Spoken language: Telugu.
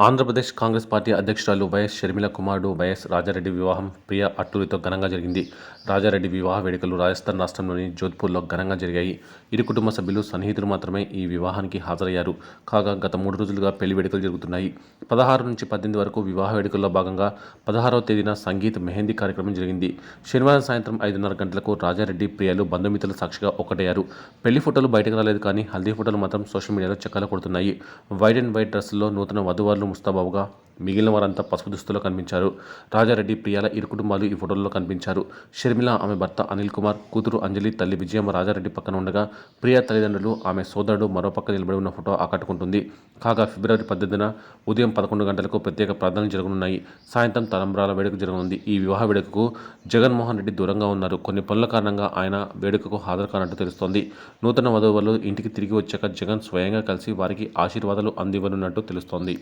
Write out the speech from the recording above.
ఆంధ్రప్రదేశ్ కాంగ్రెస్ పార్టీ అధ్యక్షురాలు వైఎస్ షర్మిల కుమారుడు వైఎస్ రాజారెడ్డి వివాహం ప్రియా అట్టూరితో ఘనంగా జరిగింది. రాజారెడ్డి వివాహ వేడుకలు రాజస్థాన్ రాష్ట్రంలోని జోధ్పూర్లో ఘనంగా జరిగాయి. ఇరు కుటుంబ సభ్యులు, సన్నిహితులు మాత్రమే ఈ వివాహానికి హాజరయ్యారు. కాగా గత 3 రోజులుగా పెళ్లి వేడుకలు జరుగుతున్నాయి. 16 నుంచి 18 వరకు వివాహ వేడుకల్లో భాగంగా 16వ తేదీన సంగీత్ మెహందీ కార్యక్రమం జరిగింది. శనివారం సాయంత్రం 5:30 గంటలకు రాజారెడ్డి, ప్రియాలు బంధుమిత్రుల సాక్షిగా ఒక్కటయ్యారు. పెళ్లి ఫోటోలు బయటకు రాలేదు కానీ హల్దీ ఫోటోలు మాత్రం సోషల్ మీడియాలో చక్కర్లు కొడుతున్నాయి. వైట్ అండ్ వైట్ డ్రెస్సుల్లో నూతన వధూవరులు ముస్తాబాబుగా, మిగిలిన వారంతా పసుపు దుస్తుల్లో కనిపించారు. రాజారెడ్డి, ప్రియాల ఇరు కుటుంబాలు ఈ ఫోటోల్లో కనిపించారు. షర్మిల, ఆమె భర్త అనిల్ కుమార్, కూతురు అంజలి, తల్లి విజయమ్మ రాజారెడ్డి పక్కన ఉండగా, ప్రియా తల్లిదండ్రులు, ఆమె సోదరుడు మరోపక్క నిలబడి ఉన్న ఫోటో ఆకట్టుకుంటుంది. కాగా ఫిబ్రవరి 18న ఉదయం 11 గంటలకు ప్రత్యేక ప్రార్థనలు జరగనున్నాయి. సాయంత్రం తలంబ్రాల వేడుక జరగనుంది. ఈ వివాహ వేడుకకు జగన్మోహన్ రెడ్డి దూరంగా ఉన్నారు. కొన్ని పనుల కారణంగా ఆయన వేడుకకు హాజరు కానట్టు తెలుస్తోంది. నూతన వధూవరులు ఇంటికి తిరిగి వచ్చాక జగన్ స్వయంగా కలిసి వారికి ఆశీర్వాదాలు అందివ్వనున్నట్టు తెలుస్తోంది.